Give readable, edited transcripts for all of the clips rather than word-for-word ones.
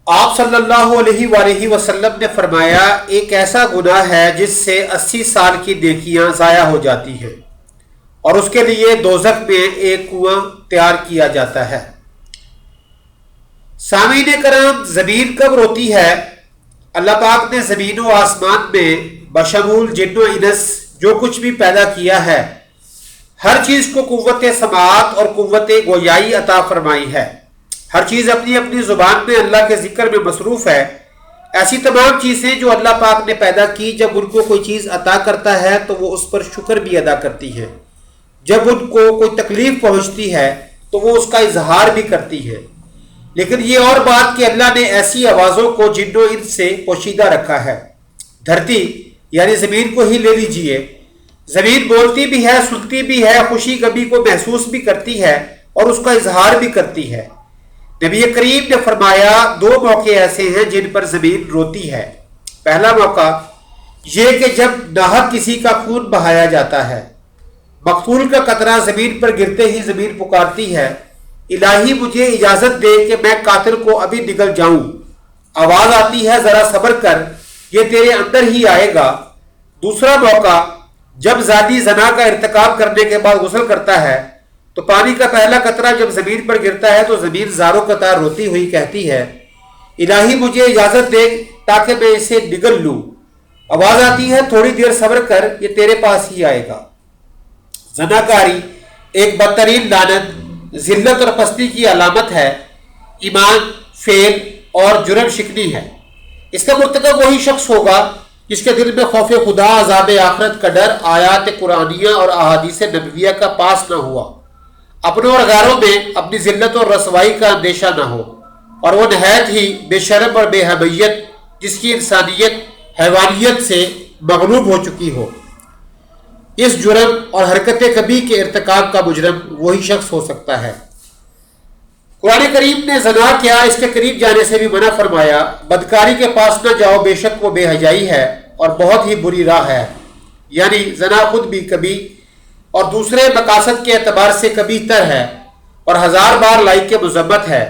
آپ صلی اللہ علیہ وآلہ وسلم نے فرمایا ایک ایسا گناہ ہے جس سے 80 سال کی نیکیاں ضائع ہو جاتی ہیں اور اس کے لیے دوزخ میں ایک کنواں تیار کیا جاتا ہے۔ سامعین کرام، زمین کب روتی ہے؟ اللہ پاک نے زمین و آسمان میں بشمول جن و انس جو کچھ بھی پیدا کیا ہے، ہر چیز کو قوت سماعت اور قوت گویائی عطا فرمائی ہے۔ ہر چیز اپنی اپنی زبان میں اللہ کے ذکر میں مصروف ہے۔ ایسی تمام چیزیں جو اللہ پاک نے پیدا کی، جب ان کو کوئی چیز عطا کرتا ہے تو وہ اس پر شکر بھی ادا کرتی ہیں، جب ان کو کوئی تکلیف پہنچتی ہے تو وہ اس کا اظہار بھی کرتی ہیں۔ لیکن یہ اور بات کہ اللہ نے ایسی آوازوں کو جن و انس سے پوشیدہ رکھا ہے۔ دھرتی یعنی زمین کو ہی لے لیجئے، زمین بولتی بھی ہے، سنتی بھی ہے، خوشی غمی کو محسوس بھی کرتی ہے اور اس کا اظہار بھی کرتی ہے۔ نبی کریم نے فرمایا دو موقع ایسے ہیں جن پر زمین روتی ہے۔ پہلا موقع یہ کہ جب ناحق کسی کا خون بہایا جاتا ہے، مقتول کا قطرہ زمین پر گرتے ہی زمین پکارتی ہے، الہی مجھے اجازت دے کہ میں قاتل کو ابھی نگل جاؤں۔ آواز آتی ہے ذرا صبر کر، یہ تیرے اندر ہی آئے گا۔ دوسرا موقع جب زانی زنا کا ارتکاب کرنے کے بعد غسل کرتا ہے تو پانی کا پہلا قطرہ جب زمین پر گرتا ہے تو زمین زاروں قطار روتی ہوئی کہتی ہے، الہی مجھے اجازت دے تاکہ میں اسے نگل لوں۔ آواز آتی ہے تھوڑی دیر صبر کر، یہ تیرے پاس ہی آئے گا۔ زناکاری ایک بدترین لعنت، ذلت اور پستی کی علامت ہے، ایمان فیل اور جرم شکنی ہے۔ اس کا مرتکب وہی شخص ہوگا جس کے دل میں خوف خدا، عذاب آخرت کا ڈر، آیات قرآنیہ اور احادیث نبویہ کا پاس نہ ہوا، اپنوں اور غیروں میں اپنی ذلت اور رسوائی کا اندیشہ نہ ہو، اور وہ نہایت ہی بے شرم اور بے حمیت جس کی انسانیت حیوانیت سے مغلوب ہو چکی ہو۔ اس جرم اور حرکت کبیح کے ارتکاب کا مجرم وہی شخص ہو سکتا ہے۔ قرآن کریم نے زنا کیا اس کے قریب جانے سے بھی منع فرمایا۔ بدکاری کے پاس نہ جاؤ، بے شک وہ بے حیائی ہے اور بہت ہی بری راہ ہے۔ یعنی زنا خود بھی کبھی اور دوسرے مقاصد کے اعتبار سے کبھی تر ہے اور 1000 بار لائق کے مذمت ہے۔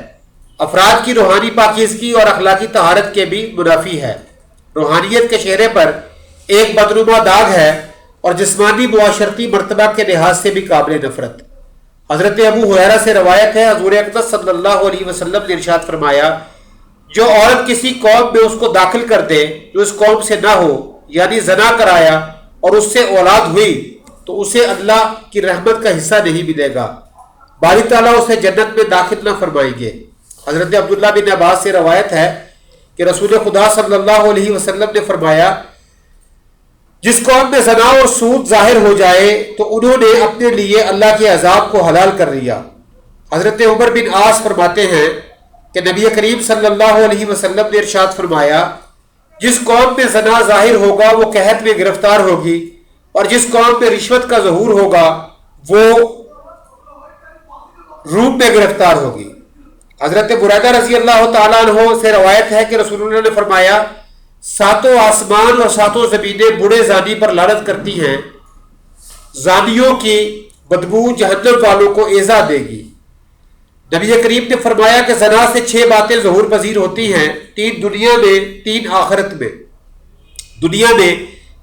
افراد کی روحانی پاکیزگی اور اخلاقی طہارت کے بھی منافی ہے۔ روحانیت کے چہرے پر ایک بدنما داغ ہے اور جسمانی معاشرتی مرتبہ کے لحاظ سے بھی قابل نفرت۔ حضرت ابو ہریرہ سے روایت ہے، حضور اقدس صلی اللہ علیہ وسلم نے ارشاد فرمایا، جو عورت کسی قوم میں اس کو داخل کر دے جو اس قوم سے نہ ہو، یعنی زنا کرایا اور اس سے اولاد ہوئی، تو اسے اللہ کی رحمت کا حصہ نہیں ملے گا، باری تعالیٰ اسے جنت میں داخل نہ فرمائیں گے۔ حضرت عبداللہ بن عباس سے روایت ہے کہ رسول خدا صلی اللہ علیہ وسلم نے فرمایا، جس قوم میں زنا اور سود ظاہر ہو جائے تو انہوں نے اپنے لیے اللہ کے عذاب کو حلال کر لیا۔ حضرت عمر بن عاص فرماتے ہیں کہ نبی کریم صلی اللہ علیہ وسلم نے ارشاد فرمایا، جس قوم میں زنا ظاہر ہوگا وہ قحط میں گرفتار ہوگی، اور جس قوم میں رشوت کا ظہور ہوگا وہ روم میں گرفتار ہوگی۔ حضرت بریدہ رضی اللہ تعالیٰ عنہ سے روایت ہے کہ رسول اللہ نے فرمایا، ساتوں آسمان اور ساتوں زمینیں بوڑھے زانی پر لعنت کرتی ہیں، زانیوں کی بدبو جہنم والوں کو ایذا دے گی۔ نبی کریم نے فرمایا کہ زنا سے 6 باتیں ظہور پذیر ہوتی ہیں، 3 دنیا میں، 3 آخرت میں۔ دنیا میں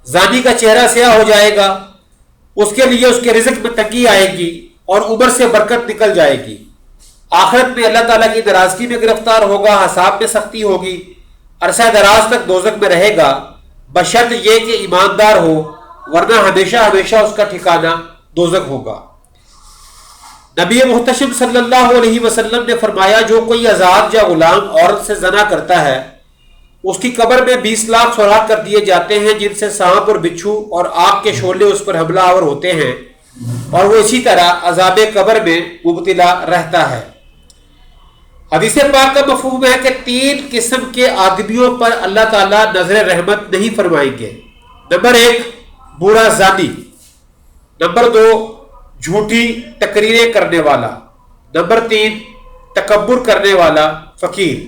زانی کا چہرہ سیاہ ہو جائے گا، اس کے لیے اس کے رزق میں تنگی آئے گی اور عمر سے برکت نکل جائے گی۔ آخرت میں اللہ تعالیٰ کی ناراضگی میں گرفتار ہوگا، حساب میں سختی ہوگی، عرصہ دراز تک دوزخ میں رہے گا، بشرط یہ کہ ایماندار ہو، ورنہ ہمیشہ ہمیشہ اس کا ٹھکانہ دوزخ ہوگا۔ نبی محتشم صلی اللہ علیہ وسلم نے فرمایا، جو کوئی آزاد یا غلام عورت سے زنا کرتا ہے اس کی قبر میں 20 لاکھ سوراخ کر دیے جاتے ہیں جن سے سانپ اور بچھو اور آگ کے شعلے اس پر حملہ آور ہوتے ہیں، اور وہ اسی طرح عذاب قبر میں مبتلا رہتا ہے۔ حدیث پاک کا مفہوم ہے کہ 3 قسم کے آدمیوں پر اللہ تعالیٰ نظر رحمت نہیں فرمائیں گے۔ نمبر 1 بوڑھا زانی، نمبر 2 جھوٹی تقریریں کرنے والا، نمبر 3 تکبر کرنے والا فقیر۔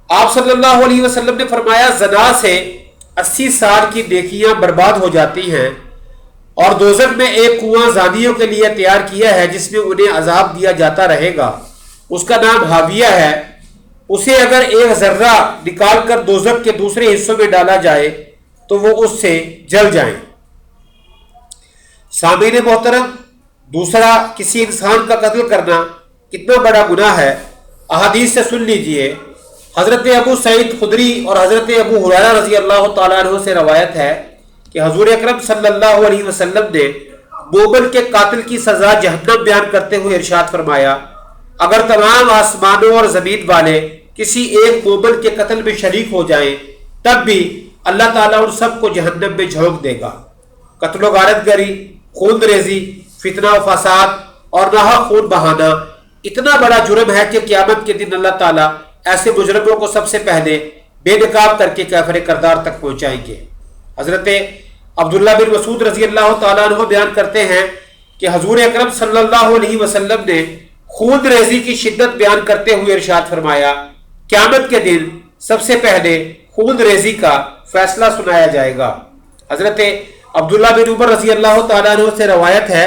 آپ صلی اللہ علیہ وسلم نے فرمایا، زنا سے 80 سال کی نیکیاں برباد ہو جاتی ہیں، اور دوزخ میں ایک کنواں زانیوں کے لیے تیار کیا ہے جس میں انہیں عذاب دیا جاتا رہے گا، اس کا نام حاویہ ہے۔ اسے اگر ایک ذرہ نکال کر دوزخ کے دوسرے حصوں میں ڈالا جائے تو وہ اس سے جل جائیں۔ سامعین محترم، دوسرا، کسی انسان کا قتل کرنا کتنا بڑا گناہ ہے، احادیث سے سن لیجئے۔ حضرت ابو سعید خدری اور حضرت ابو ہریرہ رضی اللہ تعالیٰ عنہ سے روایت ہے کہ حضور اکرم صلی اللہ علیہ وسلم نے مومن کے قاتل کی سزا جہنم بیان کرتے ہوئے ارشاد فرمایا، اگر تمام آسمانوں اور زمین والے کسی ایک مومن کے قتل میں شریک ہو جائیں تب بھی اللہ تعالیٰ ان سب کو جہنم میں جھونک دے گا۔ قتل و غارت گری، خون ریزی، فتنہ و فساد اور ناحق خون بہانا اتنا بڑا جرم ہے کہ قیامت کے دن اللہ تعالیٰ ایسے مجرموں کو سب سے پہلے بے نقاب کر کے کافر کردار تک پہنچائیں گے۔ حضرت عبداللہ بن مسعود رضی اللہ تعالیٰ عنہ بیان کرتے ہیں کہ حضور اکرم صلی اللہ علیہ وسلم نے خون ریزی کی شدت بیان کرتے ہوئے ارشاد فرمایا، قیامت کے دن سب سے پہلے خون ریزی کا فیصلہ سنایا جائے گا۔ حضرت عبداللہ بن عمر رضی اللہ تعالیٰ عنہ سے روایت ہے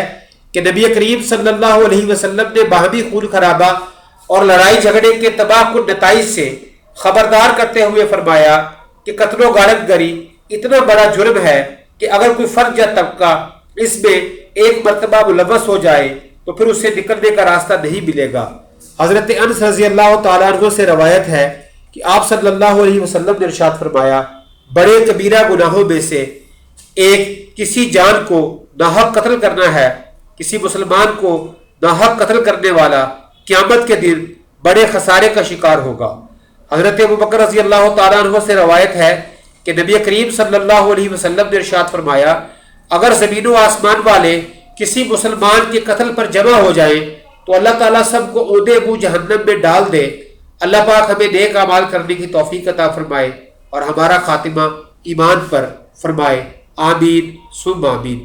کہ نبی کریم صلی اللہ علیہ وسلم نے باہمی خون خرابہ اور لڑائی جھگڑے کے تباہ کن نتائج سے خبردار کرتے ہوئے فرمایا کہ قتل و غارت گری اتنا بڑا جرم ہے کہ اگر کوئی فرد یا طبقہ اس میں ایک مرتبہ ملوث ہو جائے تو پھر اسے نکلنے کا راستہ نہیں ملے گا۔ حضرت انس رضی اللہ تعالیٰ عنہ سے روایت ہے کہ آپ صلی اللہ علیہ وسلم نے ارشاد فرمایا، بڑے کبیرہ گناہوں میں سے ایک کسی جان کو ناحق قتل کرنا ہے۔ کسی مسلمان کو ناحق قتل کرنے والا قیامت کے دن بڑے خسارے کا شکار ہوگا۔ حضرت ابوبکر رضی اللہ تعالیٰ عنہ سے روایت ہے کہ نبی کریم صلی اللہ علیہ وسلم نے ارشاد فرمایا، اگر زمین و آسمان والے کسی مسلمان کے قتل پر جمع ہو جائیں تو اللہ تعالیٰ سب کو اودے منہ جہنم میں ڈال دے۔ اللہ پاک ہمیں نیک اعمال کرنے کی توفیق عطا فرمائے اور ہمارا خاتمہ ایمان پر فرمائے، آمین ثم آمین۔